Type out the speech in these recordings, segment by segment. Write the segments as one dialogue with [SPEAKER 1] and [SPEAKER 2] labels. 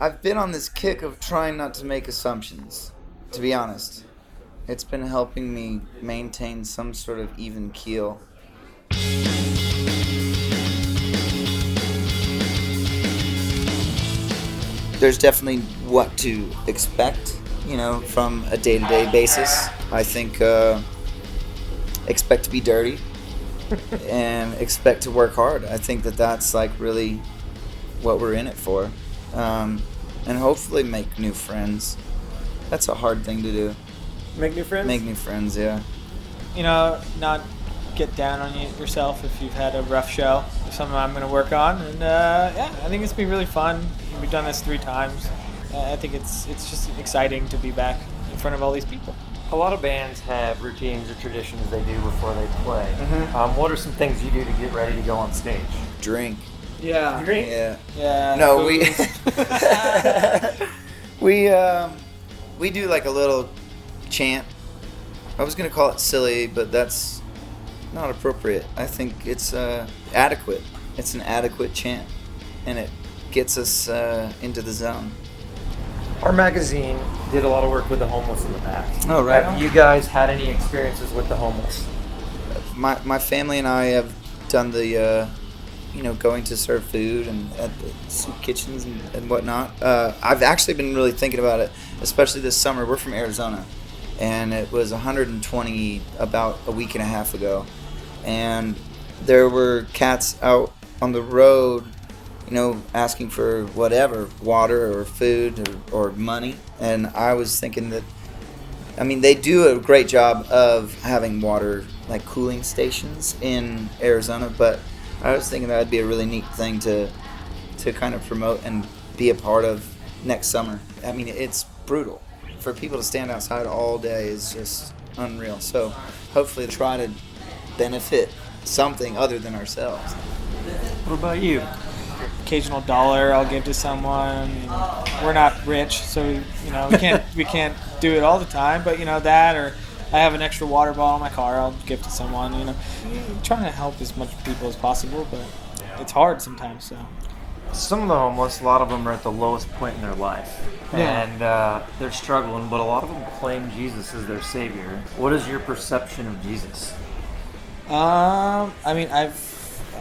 [SPEAKER 1] I've been on this kick of trying not to make assumptions, to be honest. It's been helping me maintain some sort of even keel. There's definitely what to expect, from a day-to-day basis. I think expect to be dirty and expect to work hard. I think that's like really what we're in it for. And hopefully make new friends. That's a hard thing to do.
[SPEAKER 2] Make new friends?
[SPEAKER 1] Make new friends, yeah.
[SPEAKER 3] Not get down on yourself if you've had a rough show. It's something I'm going to work on. And I think it's been really fun. We've done this 3 times. I think it's just exciting to be back in front of all these people.
[SPEAKER 2] A lot of bands have routines or traditions they do before they play.
[SPEAKER 1] Mm-hmm.
[SPEAKER 2] What are some things you do to get ready to go on stage?
[SPEAKER 1] Drink.
[SPEAKER 3] Yeah.
[SPEAKER 2] Drink?
[SPEAKER 1] Yeah. No, we do like a little chant. I was going to call it silly, but that's not appropriate. I think it's adequate. It's an adequate chant, and it gets us into the zone.
[SPEAKER 2] Our magazine did a lot of work with the homeless in the past.
[SPEAKER 1] Oh, right.
[SPEAKER 2] Have you guys had any experiences with the homeless?
[SPEAKER 1] My family and I have done the, going to serve food and at the soup kitchens and whatnot. I've actually been really thinking about it, especially this summer. We're from Arizona, and it was 120 about a week and a half ago. And there were cats out on the road, asking for whatever, water or food or money. And I was thinking that, they do a great job of having water, like cooling stations in Arizona, but I was thinking that would be a really neat thing to kind of promote and be a part of next summer. It's brutal. For people to stand outside all day is just unreal. So hopefully try to benefit something other than ourselves.
[SPEAKER 2] What about you?
[SPEAKER 3] Occasional dollar I'll give to someone. We're not rich, so we can't do it all the time. But that, or I have an extra water bottle in my car, I'll give to someone. Trying to help as much people as possible, but it's hard sometimes. So
[SPEAKER 2] some of the homeless, a lot of them are at the lowest point in their life, and they're struggling. But a lot of them claim Jesus as their savior. What is your perception of Jesus?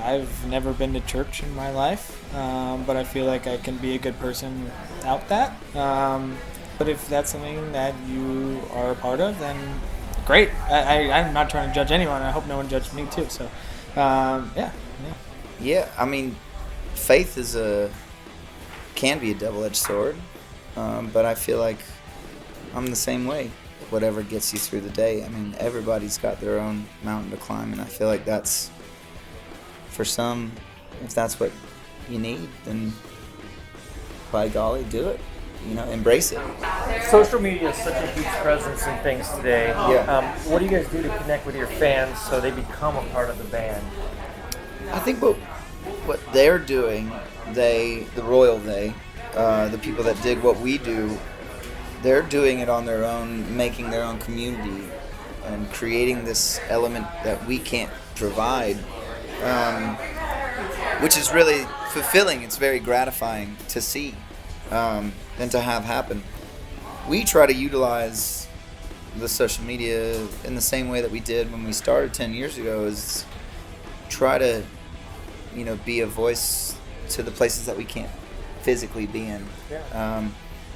[SPEAKER 3] I've never been to church in my life, but I feel like I can be a good person without that. But if that's something that you are a part of, then great. I'm not trying to judge anyone. I hope no one judged me too. So, yeah.
[SPEAKER 1] Yeah, faith can be a double-edged sword, but I feel like I'm the same way. Whatever gets you through the day. Everybody's got their own mountain to climb, and I feel like that's, for some, if that's what you need, then by golly, do it. Embrace it.
[SPEAKER 2] Social media is such a huge presence in things today.
[SPEAKER 1] Yeah.
[SPEAKER 2] What do you guys do to connect with your fans so they become a part of the band?
[SPEAKER 1] I think what they're doing, the people that dig what we do, they're doing it on their own, making their own community and creating this element that we can't provide, which is really fulfilling. It's very gratifying to see and to have happen. We try to utilize the social media in the same way that we did when we started 10 years ago, is try to be a voice to the places that we can't physically be in.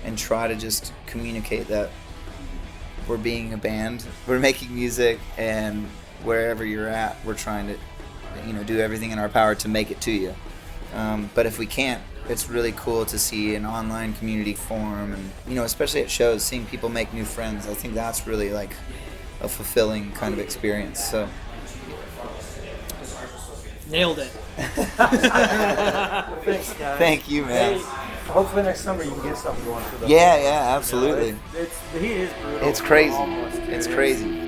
[SPEAKER 1] And try to just communicate that we're being a band, we're making music, and wherever you're at, we're trying to, do everything in our power to make it to you. But if we can't, it's really cool to see an online community form, and especially at shows, seeing people make new friends. I think that's really like a fulfilling kind of experience. So.
[SPEAKER 3] Nailed it.
[SPEAKER 2] Thanks, guys.
[SPEAKER 1] Thank you, man.
[SPEAKER 2] Hey, hopefully next summer you can get something going for them.
[SPEAKER 1] Yeah, absolutely.
[SPEAKER 2] The heat is brutal.
[SPEAKER 1] It's crazy. It's crazy.